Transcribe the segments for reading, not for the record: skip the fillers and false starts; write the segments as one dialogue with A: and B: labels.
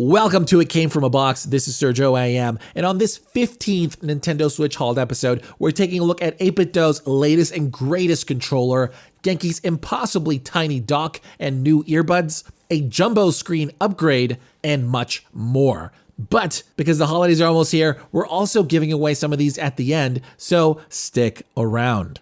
A: Welcome to It Came From a Box. This is Sergio AM, and on this 15th Nintendo Switch hauled episode, we're taking a look at 8BitDo's latest and greatest controller, Genki's impossibly tiny dock and new earbuds, a jumbo screen upgrade, and much more. But because the holidays are almost here, we're also giving away some of these at the end, so stick around.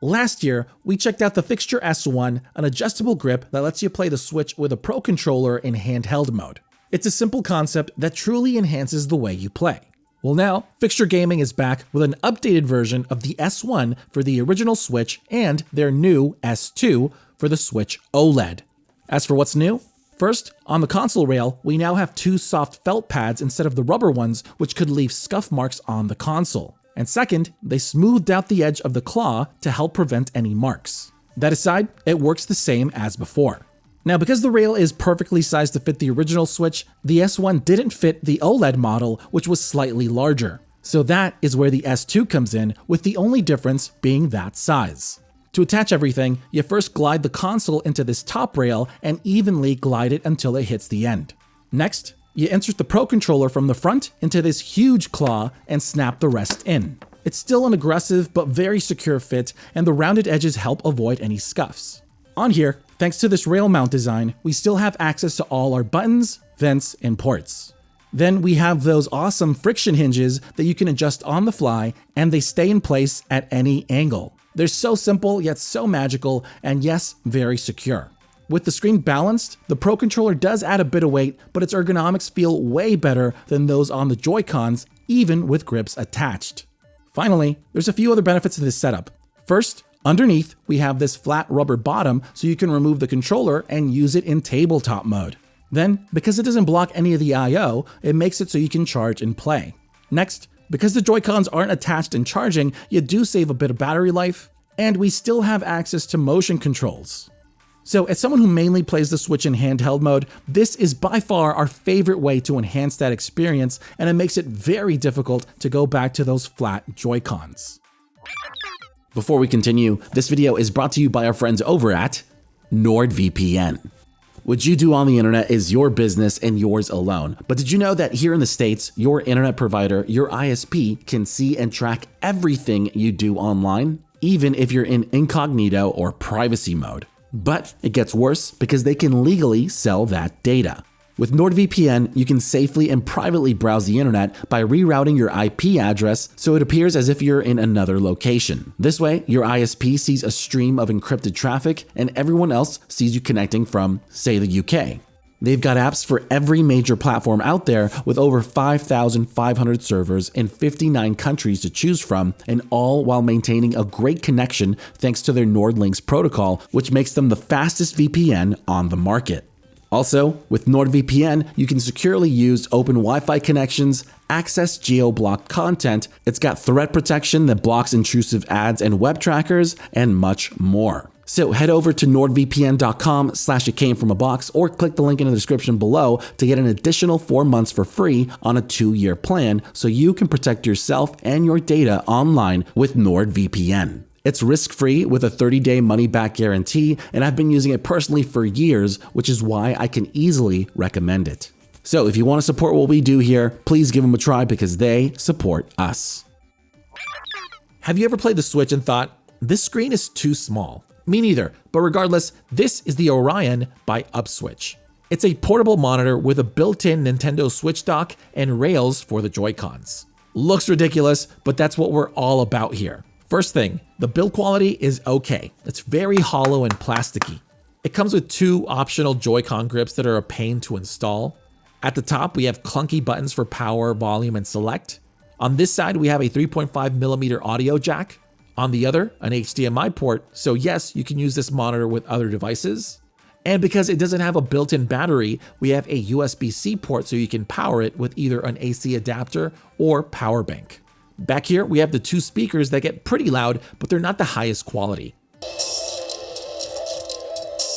A: Last year, we checked out the Fixture S1, an adjustable grip that lets you play the Switch with a Pro controller in handheld mode. It's a simple concept that truly enhances the way you play. Well now, Fixture Gaming is back with an updated version of the S1 for the original Switch and their new S2 for the Switch OLED. As for what's new? First, on the console rail, we now have two soft felt pads instead of the rubber ones, which could leave scuff marks on the console. And second, they smoothed out the edge of the claw to help prevent any marks. That aside, it works the same as before. Now, because the rail is perfectly sized to fit the original Switch, the S1 didn't fit the OLED model, which was slightly larger. So that is where the S2 comes in, with the only difference being that size. To attach everything, you first glide the console into this top rail and evenly glide it until it hits the end. Next, you insert the Pro controller from the front into this huge claw and snap the rest in. It's still an aggressive but very secure fit, and the rounded edges help avoid any scuffs. On here, thanks to this rail mount design, we still have access to all our buttons, vents, and ports. Then we have those awesome friction hinges that you can adjust on the fly, and they stay in place at any angle. They're so simple yet so magical, and yes, very secure. With the screen balanced, the Pro controller does add a bit of weight, but its ergonomics feel way better than those on the Joy-Cons, even with grips attached. Finally, there's a few other benefits to this setup. First, underneath, we have this flat rubber bottom so you can remove the controller and use it in tabletop mode. Then, because it doesn't block any of the I/O, it makes it so you can charge and play. Next, because the Joy-Cons aren't attached and charging, you do save a bit of battery life, and we still have access to motion controls. So as someone who mainly plays the Switch in handheld mode, this is by far our favorite way to enhance that experience, and it makes it very difficult to go back to those flat Joy-Cons. Before we continue, this video is brought to you by our friends over at NordVPN. What you do on the internet is your business and yours alone. But did you know that here in the States, your internet provider, your ISP, can see and track everything you do online, even if you're in incognito or privacy mode? But it gets worse because they can legally sell that data. With NordVPN, you can safely and privately browse the internet by rerouting your IP address so it appears as if you're in another location. This way, your ISP sees a stream of encrypted traffic and everyone else sees you connecting from, say, the UK. They've got apps for every major platform out there with over 5,500 servers in 59 countries to choose from, and all while maintaining a great connection thanks to their NordLynx protocol, which makes them the fastest VPN on the market. Also, with NordVPN, you can securely use open Wi-Fi connections, access geo-blocked content, it's got threat protection that blocks intrusive ads and web trackers, and much more. So head over to nordvpn.com/itcamefromabox or click the link in the description below to get an additional 4 months for free on a 2-year plan so you can protect yourself and your data online with NordVPN. It's risk-free with a 30-day money-back guarantee, and I've been using it personally for years, which is why I can easily recommend it. So if you want to support what we do here, please give them a try because they support us. Have you ever played the Switch and thought, this screen is too small? Me neither, but regardless, this is the Orion by UpSwitch. It's a portable monitor with a built-in Nintendo Switch dock and rails for the Joy-Cons. Looks ridiculous, but that's what we're all about here. First thing, the build quality is okay. It's very hollow and plasticky. It comes with 2 optional Joy-Con grips that are a pain to install. At the top, we have clunky buttons for power, volume, and select. On this side, we have a 3.5mm audio jack. On the other, an HDMI port, so yes, you can use this monitor with other devices. And because it doesn't have a built-in battery, we have a USB-C port so you can power it with either an AC adapter or power bank. Back here, we have the 2 speakers that get pretty loud, but they're not the highest quality.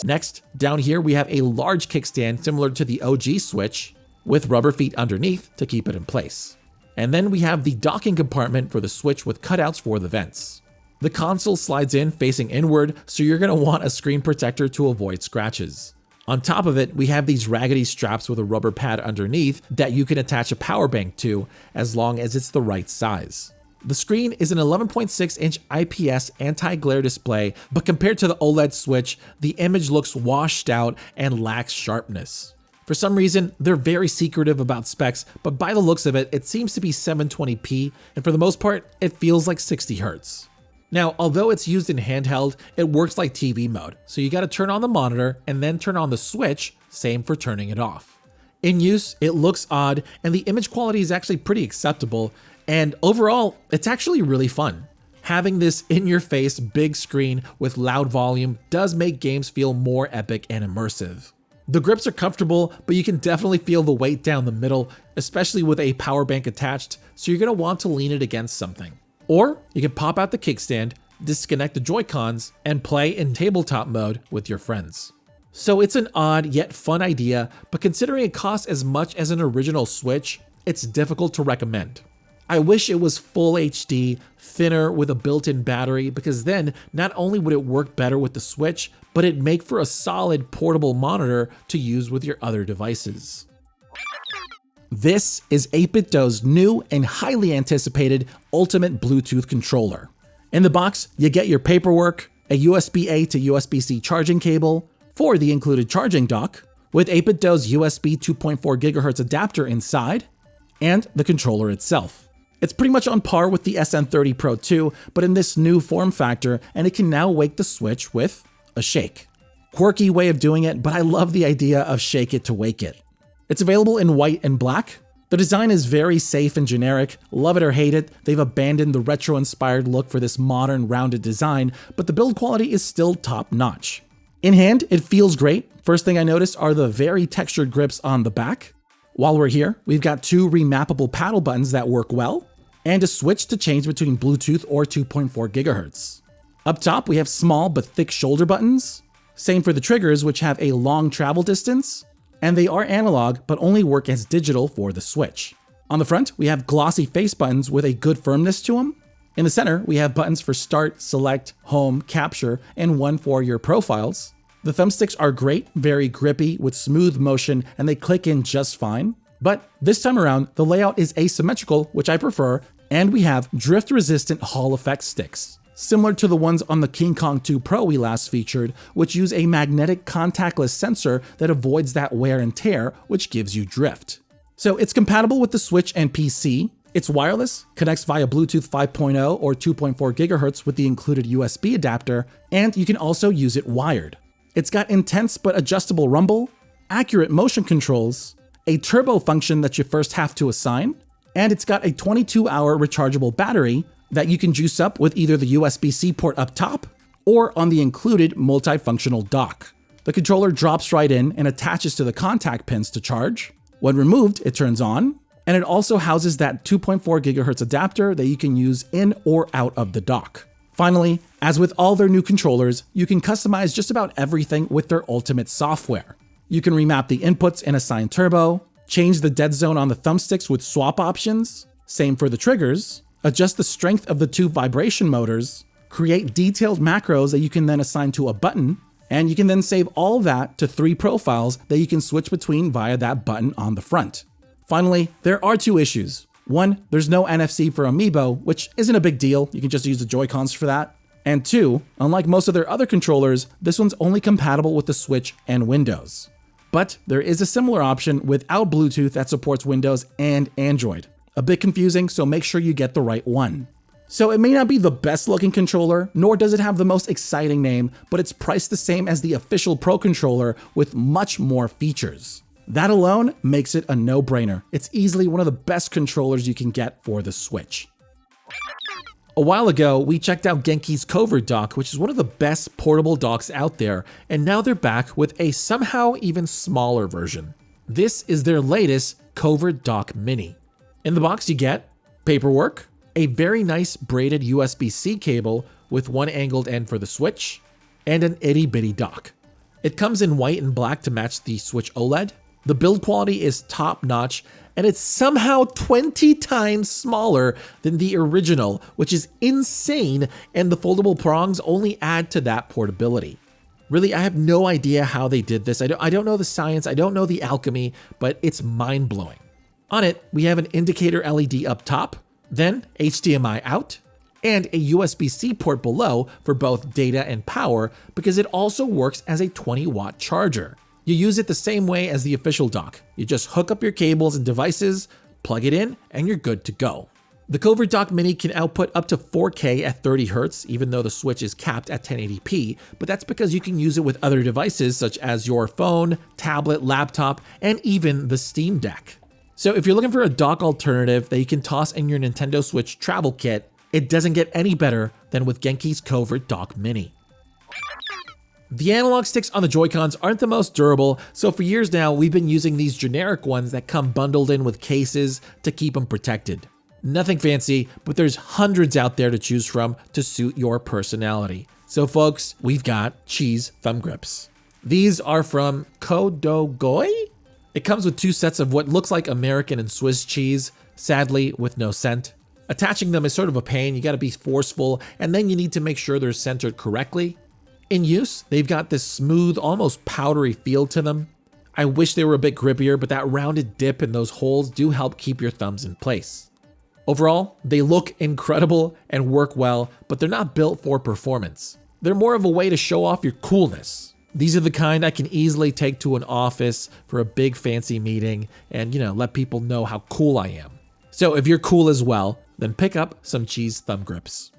A: Next, down here, we have a large kickstand similar to the OG Switch with rubber feet underneath to keep it in place. And then we have the docking compartment for the Switch with cutouts for the vents. The console slides in facing inward, so you're going to want a screen protector to avoid scratches. On top of it, we have these raggedy straps with a rubber pad underneath that you can attach a power bank to as long as it's the right size. The screen is an 11.6-inch IPS anti-glare display, but compared to the OLED Switch, the image looks washed out and lacks sharpness. For some reason, they're very secretive about specs, but by the looks of it, it seems to be 720p, and for the most part, it feels like 60 Hz. Now, although it's used in handheld, it works like TV mode, so you gotta turn on the monitor and then turn on the Switch, same for turning it off. In use, it looks odd, and the image quality is actually pretty acceptable, and overall, it's actually really fun. Having this in-your-face big screen with loud volume does make games feel more epic and immersive. The grips are comfortable, but you can definitely feel the weight down the middle, especially with a power bank attached, so you're gonna want to lean it against something. Or you can pop out the kickstand, disconnect the Joy-Cons, and play in tabletop mode with your friends. So it's an odd yet fun idea, but considering it costs as much as an original Switch, it's difficult to recommend. I wish it was full HD, thinner with a built-in battery, because then not only would it work better with the Switch, but it'd make for a solid portable monitor to use with your other devices. This is 8BitDo's new and highly anticipated Ultimate Bluetooth controller. In the box, you get your paperwork, a USB-A to USB-C charging cable for the included charging dock, with 8BitDo's USB 2.4 GHz adapter inside, and the controller itself. It's pretty much on par with the SN30 Pro 2, but in this new form factor, and it can now wake the Switch with a shake. Quirky way of doing it, but I love the idea of shake it to wake it. It's available in white and black. The design is very safe and generic. Love it or hate it, they've abandoned the retro-inspired look for this modern, rounded design, but the build quality is still top-notch. In hand, it feels great. First thing I noticed are the very textured grips on the back. While we're here, we've got two remappable paddle buttons that work well, and a switch to change between Bluetooth or 2.4 GHz. Up top, we have small but thick shoulder buttons. Same for the triggers, which have a long travel distance, and they are analog but only work as digital for the Switch. On the front, we have glossy face buttons with a good firmness to them. In the center, we have buttons for start, select, home, capture, and one for your profiles. The thumbsticks are great, very grippy with smooth motion, and they click in just fine. But this time around, the layout is asymmetrical, which I prefer, and we have drift-resistant Hall effect sticks, similar to the ones on the King Kong 2 Pro we last featured, which use a magnetic contactless sensor that avoids that wear and tear, which gives you drift. So it's compatible with the Switch and PC. It's wireless, connects via Bluetooth 5.0 or 2.4 GHz with the included USB adapter, and you can also use it wired. It's got intense but adjustable rumble, accurate motion controls, a turbo function that you first have to assign, and it's got a 22-hour rechargeable battery that you can juice up with either the USB-C port up top or on the included multifunctional dock. The controller drops right in and attaches to the contact pins to charge. When removed, it turns on, and it also houses that 2.4 GHz adapter that you can use in or out of the dock. Finally, as with all their new controllers, you can customize just about everything with their Ultimate software. You can remap the inputs and assign turbo, change the dead zone on the thumbsticks with swap options, same for the triggers, adjust the strength of the two vibration motors, create detailed macros that you can then assign to a button, and you can then save all that to 3 profiles that you can switch between via that button on the front. Finally, there are 2 issues. One, there's no NFC for Amiibo, which isn't a big deal, you can just use the Joy-Cons for that. And 2, unlike most of their other controllers, this one's only compatible with the Switch and Windows. But there is a similar option without Bluetooth that supports Windows and Android. A bit confusing, so make sure you get the right one. So it may not be the best looking controller, nor does it have the most exciting name, but it's priced the same as the official Pro controller with much more features. That alone makes it a no-brainer. It's easily one of the best controllers you can get for the Switch. A while ago, we checked out Genki's Covert dock, which is one of the best portable docks out there, and now they're back with a somehow even smaller version. This is their latest Covert Dock Mini. In the box, you get paperwork, a very nice braided USB-C cable with one angled end for the Switch, and an itty-bitty dock. It comes in white and black to match the Switch OLED. The build quality is top notch, and it's somehow 20 times smaller than the original, which is insane, and the foldable prongs only add to that portability. Really, I have no idea how they did this. I don't know the science, I don't know the alchemy, but it's mind-blowing. On it, we have an indicator LED up top, then HDMI out, and a USB-C port below for both data and power because it also works as a 20-watt charger. You use it the same way as the official dock. You just hook up your cables and devices, plug it in, and you're good to go. The Covert Dock Mini can output up to 4K at 30 Hz, even though the Switch is capped at 1080p, but that's because you can use it with other devices such as your phone, tablet, laptop, and even the Steam Deck. So if you're looking for a dock alternative that you can toss in your Nintendo Switch travel kit, it doesn't get any better than with Genki's Covert Dock Mini. The analog sticks on the Joy-Cons aren't the most durable, so for years now we've been using these generic ones that come bundled in with cases to keep them protected. Nothing fancy, but there's hundreds out there to choose from to suit your personality. So folks, we've got cheese thumb grips. These are from Codogoy? It comes with 2 sets of what looks like American and Swiss cheese, sadly with no scent. Attaching them is sort of a pain, you gotta be forceful, and then you need to make sure they're centered correctly. In use, they've got this smooth, almost powdery feel to them. I wish they were a bit grippier, but that rounded dip in those holes do help keep your thumbs in place. Overall, they look incredible and work well, but they're not built for performance. They're more of a way to show off your coolness. These are the kind I can easily take to an office for a big fancy meeting and, let people know how cool I am. So if you're cool as well, then pick up some cheese thumb grips.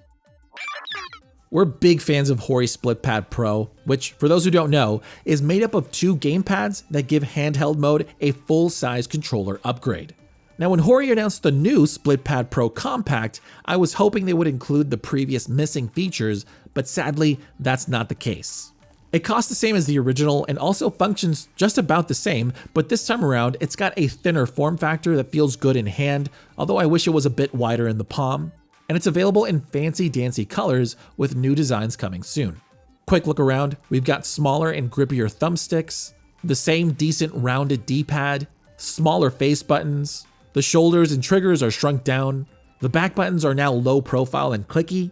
A: We're big fans of HORI SplitPad Pro, which, for those who don't know, is made up of 2 gamepads that give handheld mode a full-size controller upgrade. Now, when HORI announced the new SplitPad Pro Compact, I was hoping they would include the previous missing features, but sadly, that's not the case. It costs the same as the original and also functions just about the same, but this time around, it's got a thinner form factor that feels good in hand, although I wish it was a bit wider in the palm. And it's available in fancy-dancy colors with new designs coming soon. Quick look around, we've got smaller and grippier thumbsticks, the same decent rounded D-pad, smaller face buttons, the shoulders and triggers are shrunk down, the back buttons are now low profile and clicky,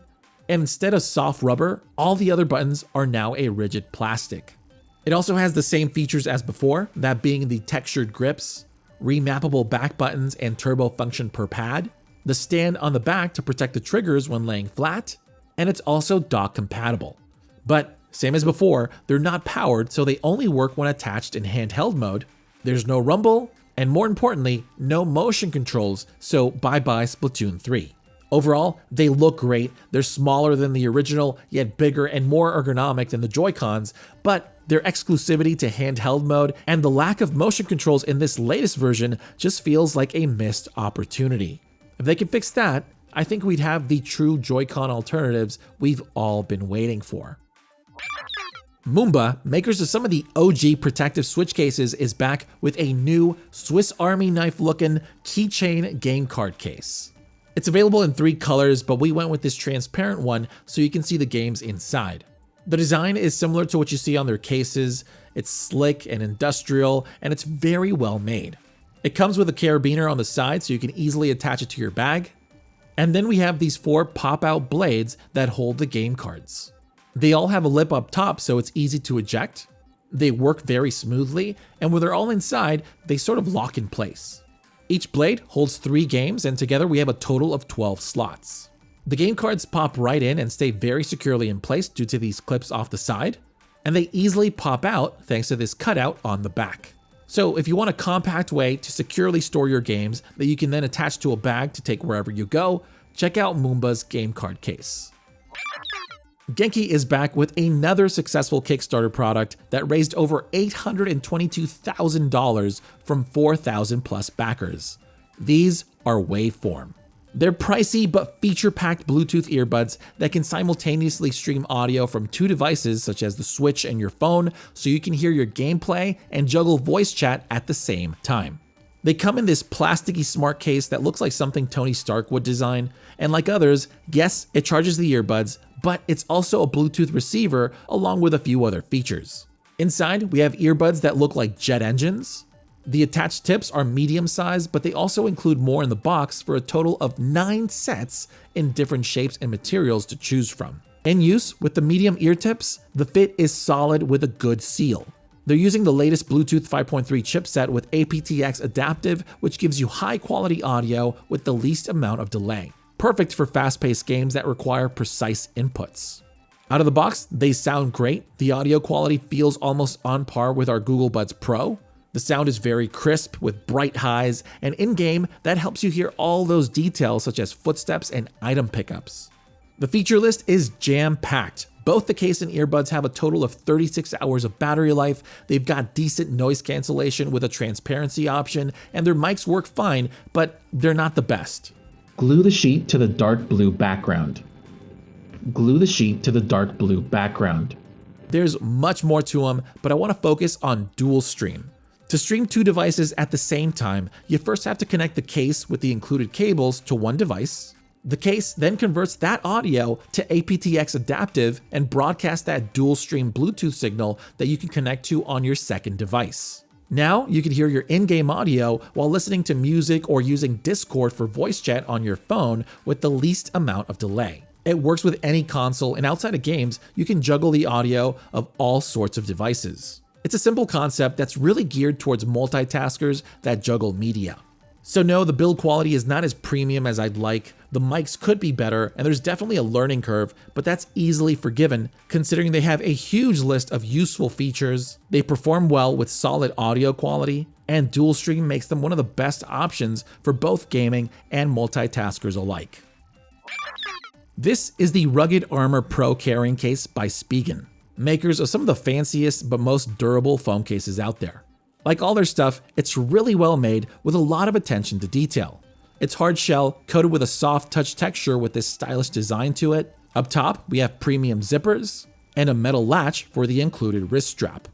A: and instead of soft rubber, all the other buttons are now a rigid plastic. It also has the same features as before, that being the textured grips, remappable back buttons and turbo function per pad, the stand on the back to protect the triggers when laying flat, and it's also dock compatible. But same as before, they're not powered, so they only work when attached in handheld mode. There's no rumble, and more importantly, no motion controls, so bye-bye Splatoon 3. Overall, they look great. They're smaller than the original, yet bigger and more ergonomic than the Joy-Cons, but their exclusivity to handheld mode and the lack of motion controls in this latest version just feels like a missed opportunity. If they could fix that, I think we'd have the true Joy-Con alternatives we've all been waiting for. Mumba, makers of some of the OG protective Switch cases, is back with a new Swiss Army knife-looking keychain game card case. It's available in 3 colors, but we went with this transparent one so you can see the games inside. The design is similar to what you see on their cases. It's slick and industrial, and it's very well made. It comes with a carabiner on the side so you can easily attach it to your bag. And then we have these 4 pop-out blades that hold the game cards. They all have a lip up top so it's easy to eject. They work very smoothly, and when they're all inside, they sort of lock in place. Each blade holds 3 games, and together we have a total of 12 slots. The game cards pop right in and stay very securely in place due to these clips off the side, and they easily pop out thanks to this cutout on the back. So if you want a compact way to securely store your games that you can then attach to a bag to take wherever you go, check out Mumba's game card case. Genki is back with another successful Kickstarter product that raised over $822,000 from 4,000 plus backers. These are Waveform. They're pricey but feature-packed Bluetooth earbuds that can simultaneously stream audio from 2 devices such as the Switch and your phone so you can hear your gameplay and juggle voice chat at the same time. They come in this plasticky smart case that looks like something Tony Stark would design, and like others, yes, it charges the earbuds, but it's also a Bluetooth receiver along with a few other features. Inside, we have earbuds that look like jet engines, The attached tips are medium sized, but they also include more in the box for a total of 9 sets in different shapes and materials to choose from. In use with the medium ear tips, the fit is solid with a good seal. They're using the latest Bluetooth 5.3 chipset with aptX adaptive, which gives you high quality audio with the least amount of delay. Perfect for fast-paced games that require precise inputs. Out of the box, they sound great. The audio quality feels almost on par with our Google Buds Pro. The sound is very crisp with bright highs, and in-game, that helps you hear all those details such as footsteps and item pickups. The feature list is jam-packed. Both the case and earbuds have a total of 36 hours of battery life. They've got decent noise cancellation with a transparency option, and their mics work fine, but they're not the best. Glue the sheet to the dark blue background. Glue the sheet to the dark blue background. There's much more to them, but I want to focus on dual stream. To stream 2 devices at the same time, you first have to connect the case with the included cables to one device. The case then converts that audio to aptX adaptive and broadcasts that dual stream Bluetooth signal that you can connect to on your second device. Now you can hear your in-game audio while listening to music or using Discord for voice chat on your phone with the least amount of delay. It works with any console, and outside of games, you can juggle the audio of all sorts of devices. It's a simple concept that's really geared towards multitaskers that juggle media. So no, the build quality is not as premium as I'd like. The mics could be better, and there's definitely a learning curve, but that's easily forgiven considering they have a huge list of useful features, they perform well with solid audio quality, and dual stream makes them one of the best options for both gaming and multitaskers alike. This is the Rugged Armor Pro carrying case by Spigen, makers of some of the fanciest but most durable foam cases out there. Like all their stuff, it's really well made with a lot of attention to detail. It's hard shell, coated with a soft touch texture with this stylish design to it. Up top, we have premium zippers and a metal latch for the included wrist strap.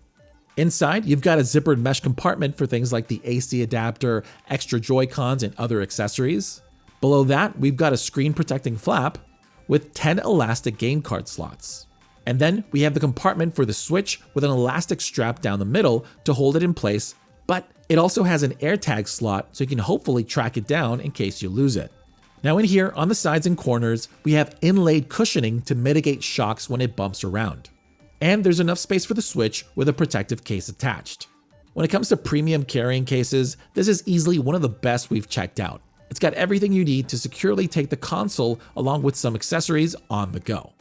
A: Inside, you've got a zippered mesh compartment for things like the AC adapter, extra Joy-Cons, and other accessories. Below that, we've got a screen protecting flap with 10 elastic game card slots. And then we have the compartment for the Switch with an elastic strap down the middle to hold it in place, but it also has an AirTag slot so you can hopefully track it down in case you lose it. Now in here, on the sides and corners, we have inlaid cushioning to mitigate shocks when it bumps around. And there's enough space for the Switch with a protective case attached. When it comes to premium carrying cases, this is easily one of the best we've checked out. It's got everything you need to securely take the console along with some accessories on the go.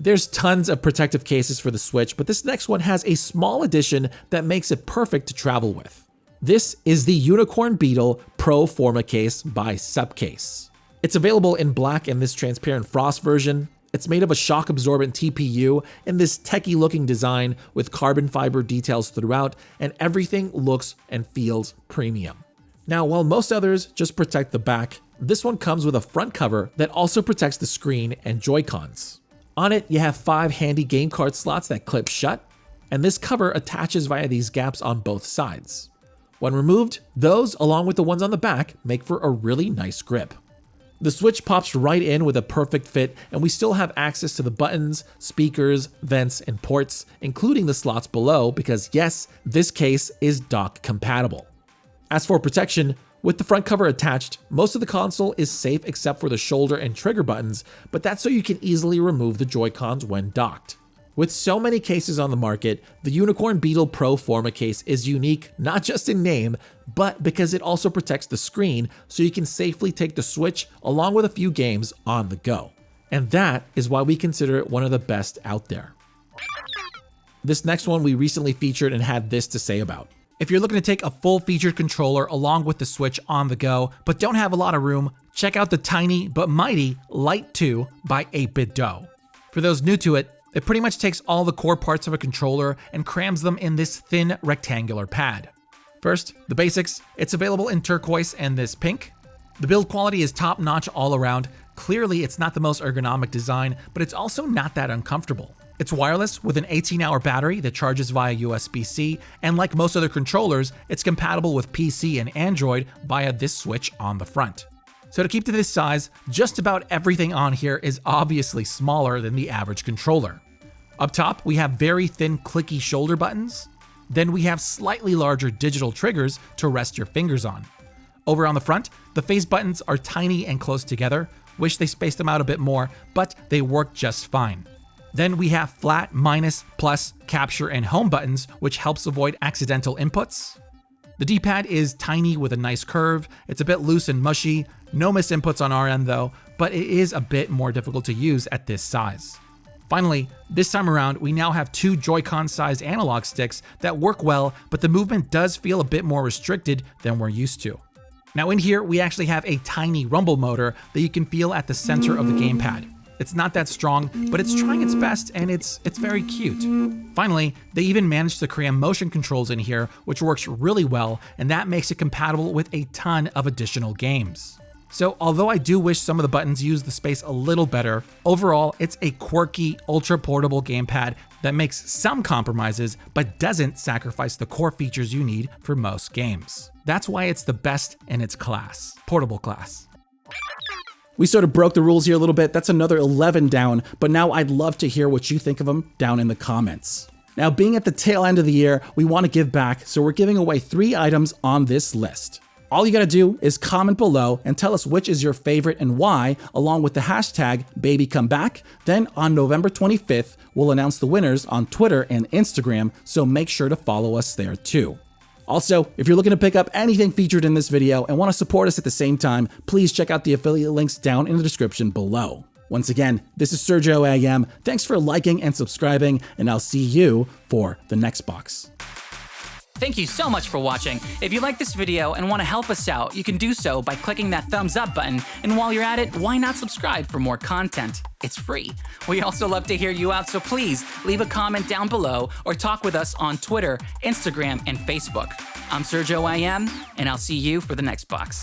A: There's tons of protective cases for the Switch, but this next one has a small addition that makes it perfect to travel with. This is the Unicorn Beetle Pro Forma case by SupCase. It's available in black in this transparent frost version. It's made of a shock-absorbent TPU in this techie looking design with carbon fiber details throughout, and everything looks and feels premium. Now, while most others just protect the back, this one comes with a front cover that also protects the screen and Joy-Cons. On it, you have 5 handy game card slots that clip shut, and this cover attaches via these gaps on both sides. When removed, those, along with the ones on the back, make for a really nice grip. The Switch pops right in with a perfect fit, and we still have access to the buttons, speakers, vents, and ports, including the slots below because yes, this case is dock compatible. As for protection, with the front cover attached, most of the console is safe except for the shoulder and trigger buttons, but that's so you can easily remove the Joy-Cons when docked. With so many cases on the market, the Unicorn Beetle Pro Forma case is unique not just in name, but because it also protects the screen so you can safely take the Switch along with a few games on the go. And that is why we consider it one of the best out there. This next one we recently featured and had this to say about. If you're looking to take a full-featured controller along with the Switch on the go, but don't have a lot of room, check out the tiny but mighty Lite 2 by 8-Bit Dough. For those new to it, it pretty much takes all the core parts of a controller and crams them in this thin rectangular pad. First, the basics. It's available in turquoise and this pink. The build quality is top-notch all around. Clearly, it's not the most ergonomic design, but it's also not that uncomfortable. It's wireless with an 18-hour battery that charges via USB-C, and like most other controllers, it's compatible with PC and Android via this switch on the front. So to keep to this size, just about everything on here is obviously smaller than the average controller. Up top, we have very thin clicky shoulder buttons. Then we have slightly larger digital triggers to rest your fingers on. Over on the front, the face buttons are tiny and close together. Wish they spaced them out a bit more, but they work just fine. Then we have flat, minus, plus, capture, and home buttons, which helps avoid accidental inputs. The D-pad is tiny with a nice curve. It's a bit loose and mushy. No misinputs on our end though, but it is a bit more difficult to use at this size. Finally, this time around, we now have two Joy-Con sized analog sticks that work well, but the movement does feel a bit more restricted than we're used to. Now in here, we actually have a tiny rumble motor that you can feel at the center of the gamepad. It's not that strong, but it's trying its best and it's very cute. Finally, they even managed to cram motion controls in here, which works really well, and that makes it compatible with a ton of additional games. So although I do wish some of the buttons use the space a little better, overall it's a quirky, ultra-portable gamepad that makes some compromises, but doesn't sacrifice the core features you need for most games. That's why it's the best in its class, portable class. We sort of broke the rules here a little bit. That's another 11 down, but now I'd love to hear what you think of them down in the comments. Now, being at the tail end of the year, we want to give back, so we're giving away 3 items on this list. All you gotta do is comment below and tell us which is your favorite and why, along with the hashtag BabyComeBack. Then on November 25th, we'll announce the winners on Twitter and Instagram, so make sure to follow us there too. Also, if you're looking to pick up anything featured in this video and want to support us at the same time, please check out the affiliate links down in the description below. Once again, this is Sergio AM. Thanks for liking and subscribing, and I'll see you for the next box.
B: Thank you so much for watching. If you like this video and want to help us out, you can do so by clicking that thumbs up button. And while you're at it, why not subscribe for more content? It's free. We also love to hear you out, so please leave a comment down below or talk with us on Twitter, Instagram, and Facebook. I'm Sergio IM, and I'll see you for the next box.